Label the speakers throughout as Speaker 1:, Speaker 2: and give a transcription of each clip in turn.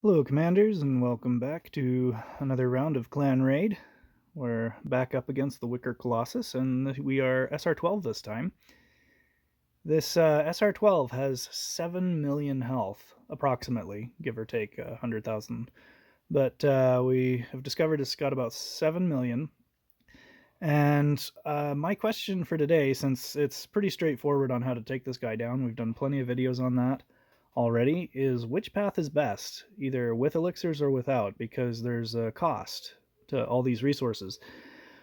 Speaker 1: Hello, Commanders, and welcome back to another round of Clan Raid. We're back up against the Wicker Colossus, and we are SR12 this time. This SR12 has 7 million health, approximately, give or take 100,000. But we have discovered it's got about 7 million. And my question for today, since it's pretty straightforward on how to take this guy down, we've done plenty of videos on that already, is which path is best, either with elixirs or without, because there's a cost to all these resources.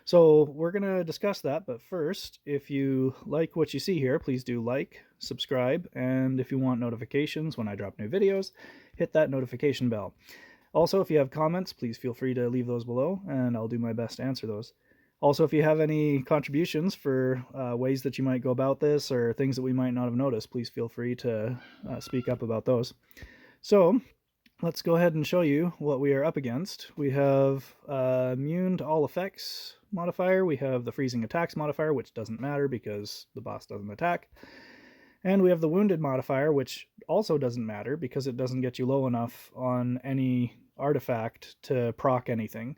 Speaker 1: So we're going to discuss that, but first, if you like what you see here, please do like, subscribe, and if you want notifications when I drop new videos, hit that notification bell. Also, if you have comments, please feel free to leave those below, and I'll do my best to answer those. Also, if you have any contributions for ways that you might go about this or things that we might not have noticed, please feel free to speak up about those. So let's go ahead and show you what we are up against. We have immune to all effects modifier. We have the freezing attacks modifier, which doesn't matter because the boss doesn't attack. And we have the wounded modifier, which also doesn't matter because it doesn't get you low enough on any artifact to proc anything.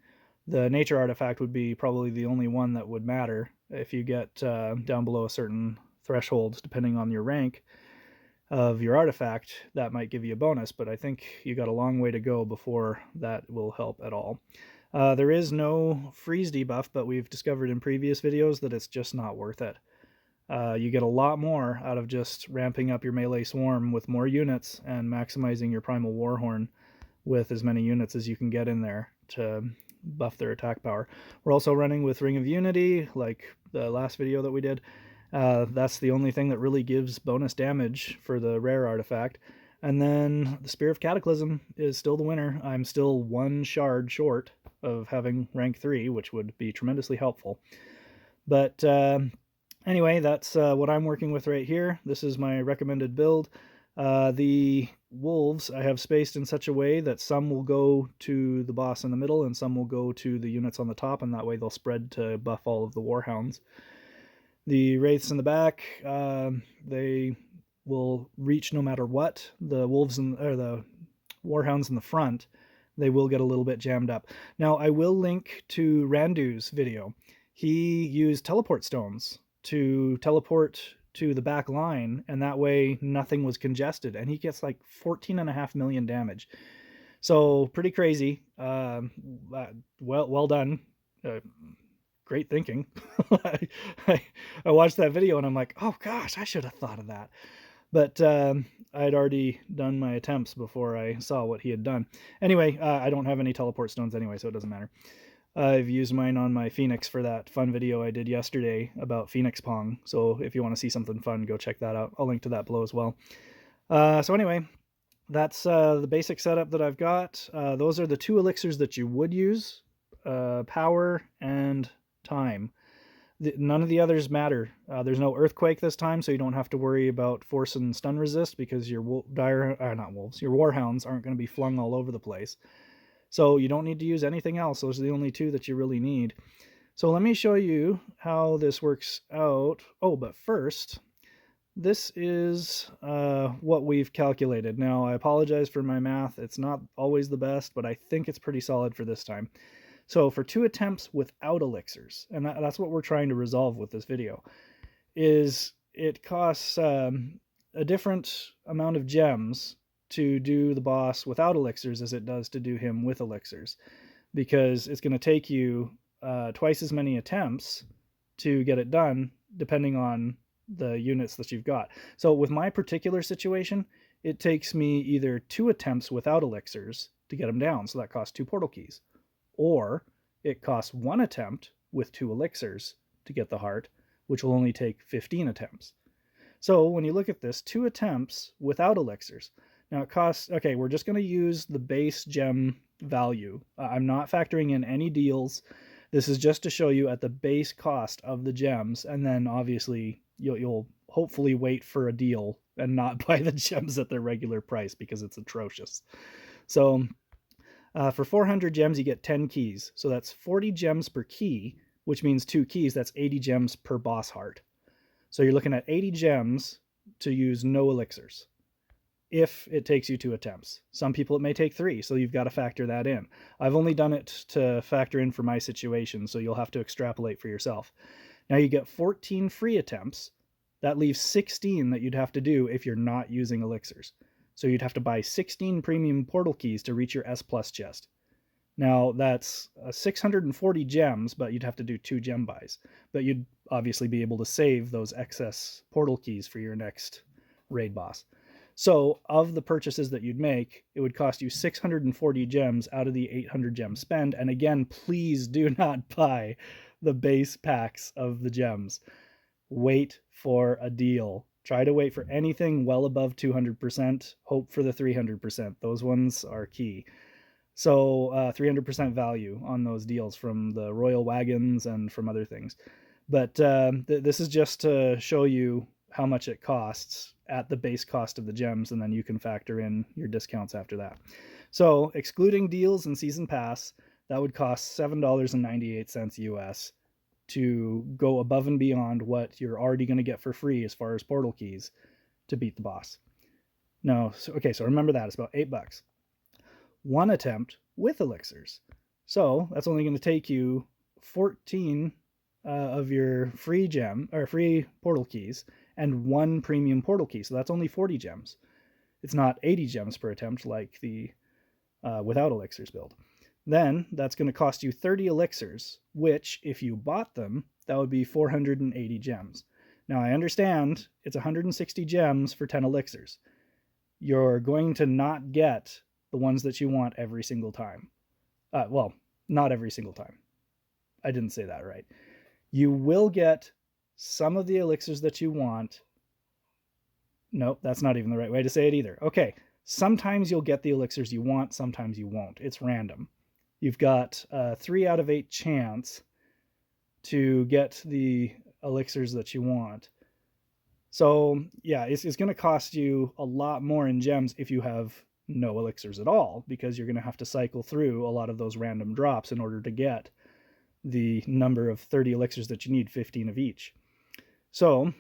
Speaker 1: The nature artifact would be probably the only one that would matter if you get down below a certain threshold, depending on your rank of your artifact. That might give you a bonus, but I think you got a long way to go before that will help at all. There is no freeze debuff, but we've discovered in previous videos that it's just not worth it. You get a lot more out of just ramping up your melee swarm with more units and maximizing your Primal Warhorn with as many units as you can get in there to buff their attack power. We're also running with Ring of Unity, like the last video that we did. That's the only thing that really gives bonus damage for the rare artifact. And then the Spear of Cataclysm is still the winner. I'm still one shard short of having rank 3, which would be tremendously helpful. But anyway, that's what I'm working with right here. This is my recommended build. The wolves I have spaced in such a way that some will go to the boss in the middle and some will go to the units on the top, and that way they'll spread to buff all of the Warhounds. The Wraiths in the back, they will reach no matter what. The wolves or the Warhounds in the front, they will get a little bit jammed up. Now, I will link to Randu's video. He used teleport stones to teleport to the back line, and that way nothing was congested, and he gets like 14.5 million damage. So pretty crazy. Well done. Great thinking. I watched that video and I'm like, oh gosh, I should have thought of that. But I'd already done my attempts before I saw what he had done. Anyway, I don't have any teleport stones anyway, so it doesn't matter. I've used mine on my Phoenix for that fun video I did yesterday about Phoenix Pong. So if you want to see something fun, go check that out. I'll link to that below as well. So anyway, that's the basic setup that I've got. Those are the two elixirs that you would use, power and time. None of the others matter. There's no earthquake this time, so you don't have to worry about force and stun resist because your your Warhounds aren't going to be flung all over the place. So you don't need to use anything else. Those are the only two that you really need. So let me show you how this works out. Oh, but first, this is what we've calculated. Now, I apologize for my math. It's not always the best, but I think it's pretty solid for this time. So for 2 attempts without elixirs, and that's what we're trying to resolve with this video, is it costs a different amount of gems to do the boss without elixirs as it does to do him with elixirs, because it's going to take you twice as many attempts to get it done, depending on the units that you've got. So with my particular situation, it takes me either 2 attempts without elixirs to get him down, so that costs 2 portal keys, or it costs 1 attempt with 2 elixirs to get the heart, which will only take 15 attempts. So when you look at this, 2 attempts without elixirs. Now it costs, okay, we're just going to use the base gem value. I'm not factoring in any deals. This is just to show you at the base cost of the gems, and then obviously you'll hopefully wait for a deal and not buy the gems at their regular price because it's atrocious. So for 400 gems, you get 10 keys. So that's 40 gems per key, which means 2 keys. That's 80 gems per boss heart. So you're looking at 80 gems to use no elixirs. if it takes you 2 attempts. Some people it may take 3, so you've got to factor that in. I've only done it to factor in for my situation, so you'll have to extrapolate for yourself. Now you get 14 free attempts. That leaves 16 that you'd have to do if you're not using elixirs. So you'd have to buy 16 premium portal keys to reach your S plus chest. Now that's 640 gems, but you'd have to do 2 gem buys. But you'd obviously be able to save those excess portal keys for your next raid boss. So of the purchases that you'd make, it would cost you 640 gems out of the 800 gem spend. And again, please do not buy the base packs of the gems. Wait for a deal. Try to wait for anything well above 200%. Hope for the 300%. Those ones are key. So 300% value on those deals from the Royal Wagons and from other things. But this is just to show you how much it costs at the base cost of the gems, and then you can factor in your discounts after that. So excluding deals and season pass, that would cost $7.98 US to go above and beyond what you're already going to get for free as far as portal keys to beat the boss. No, so remember that, it's about $8. 1 attempt with elixirs. So that's only going to take you 14 of your free gem or free portal keys and 1 premium portal key. So that's only 40 gems. It's not 80 gems per attempt like the without elixirs build. Then that's going to cost you 30 elixirs, which if you bought them, that would be 480 gems. Now I understand it's 160 gems for 10 elixirs. You're going to not get the ones that you want every single time. Well, not every single time. I didn't say that right. You will get some of the elixirs that you want. Nope, that's not even the right way to say it either. Okay, sometimes you'll get the elixirs you want, sometimes you won't. It's random. You've got a 3 out of 8 chance to get the elixirs that you want. So yeah, it's going to cost you a lot more in gems if you have no elixirs at all, because you're going to have to cycle through a lot of those random drops in order to get the number of 30 elixirs that you need, 15 of each. So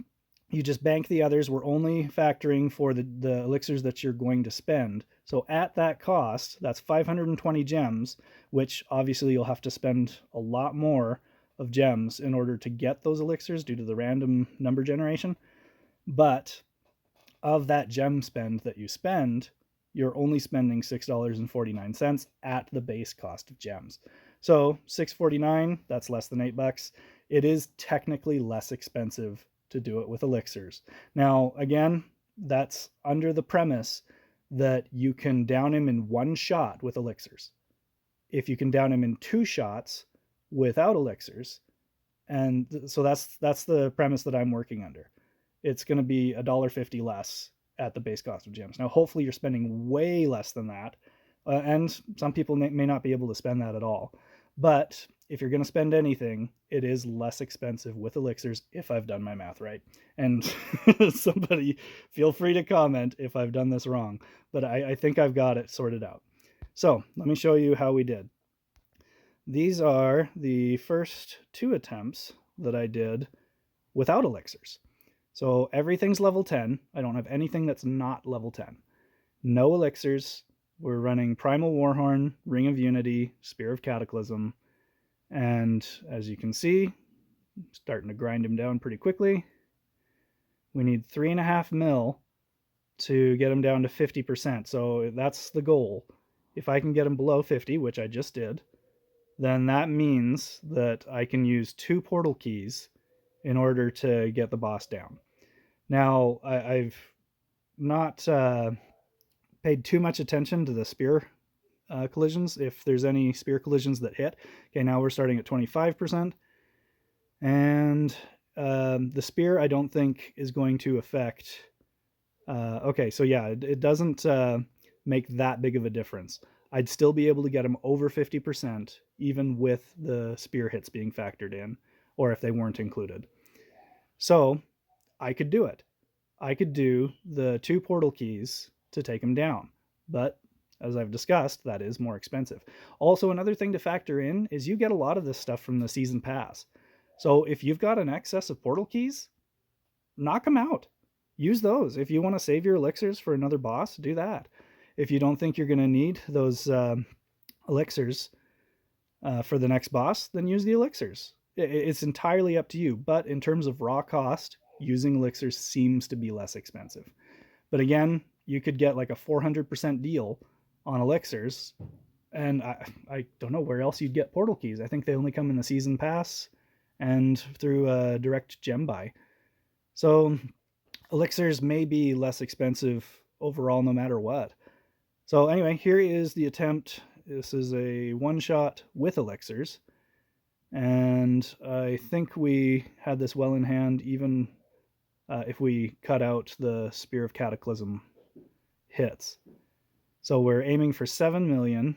Speaker 1: you just bank the others. We're only factoring for the elixirs that you're going to spend. So at that cost, that's 520 gems, which obviously you'll have to spend a lot more of gems in order to get those elixirs due to the random number generation. But of that gem spend that you spend, you're only spending $6.49 at the base cost of gems. So $6.49, that's less than $8. It is technically less expensive to do it with elixirs. Now, again, that's under the premise that you can down him in 1 shot with elixirs. If you can down him in 2 shots without elixirs, and so that's the premise that I'm working under. It's going to be $1.50 less at the base cost of gems. Now, hopefully you're spending way less than that, and some people may not be able to spend that at all. But if you're going to spend anything, it is less expensive with elixirs if I've done my math right. And somebody feel free to comment if I've done this wrong, but I think I've got it sorted out. So let me show you how we did. These are the first 2 attempts that I did without elixirs. So everything's level 10. I don't have anything that's not level 10. No elixirs. We're running Primal Warhorn, Ring of Unity, Spear of Cataclysm, and as you can see, starting to grind him down pretty quickly. We need 3.5 mil to get him down to 50%, so that's the goal. If I can get him below 50, which I just did, then that means that I can use 2 portal keys in order to get the boss down. Now, I've not paid too much attention to the spear collisions, if there's any spear collisions that hit. Okay, now we're starting at 25%. And the spear I don't think is going to affect... okay, so yeah, it doesn't make that big of a difference. I'd still be able to get them over 50%, even with the spear hits being factored in, or if they weren't included. So I could do it. I could do the 2 portal keys to take them down, but as I've discussed, that is more expensive. Also, another thing to factor in is you get a lot of this stuff from the season pass. So if you've got an excess of portal keys, knock them out. use those. If you want to save your elixirs for another boss, do that. If you don't think you're going to need those elixirs for the next boss, then use the elixirs. It's entirely up to you. But in terms of raw cost, using elixirs seems to be less expensive. But again, you could get like a 400% deal on elixirs. And I don't know where else you'd get portal keys. I think they only come in the season pass and through a direct gem buy. So elixirs may be less expensive overall no matter what. So anyway, here is the attempt. This is a one-shot with elixirs. And I think we had this well in hand even if we cut out the Spear of Cataclysm hits. So we're aiming for 7 million.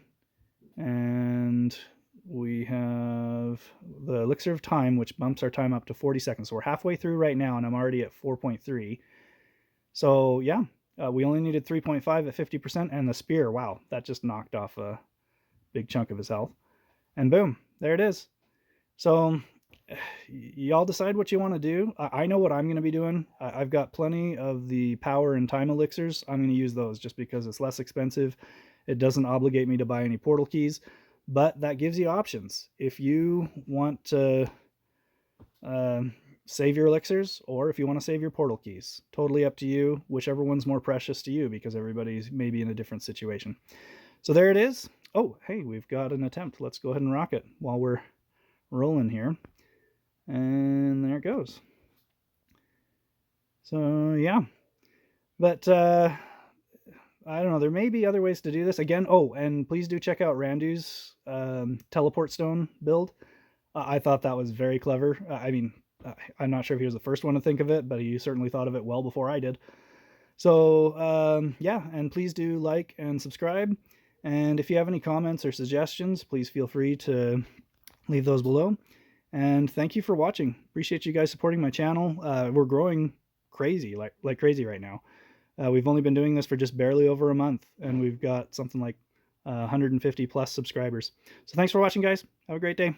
Speaker 1: And we have the Elixir of Time, which bumps our time up to 40 seconds. So we're halfway through right now, and I'm already at 4.3. So yeah, we only needed 3.5 at 50%, and the spear, wow, that just knocked off a big chunk of his health. And boom, there it is. So y'all decide what you want to do. I know what I'm going to be doing. I've got plenty of the power and time elixirs. I'm going to use those just because it's less expensive. It doesn't obligate me to buy any portal keys, but that gives you options. If you want to save your elixirs, or if you want to save your portal keys, totally up to you, whichever one's more precious to you, because everybody's maybe in a different situation. So there it is. Oh, hey, we've got an attempt. Let's go ahead and rock it while we're rolling here. And there it goes. So yeah, but I don't know, there may be other ways to do this. Again, oh, and please do check out Randu's teleport stone build. I thought that was very clever. I mean, I'm not sure if he was the first one to think of it, but he certainly thought of it well before I did. So yeah, and please do like and subscribe. And if you have any comments or suggestions, please feel free to leave those below. And thank you for watching. Appreciate you guys supporting my channel. We're growing crazy, like crazy right now. We've only been doing this for just barely over a month, and we've got something like 150 plus subscribers. So thanks for watching, guys. Have a great day.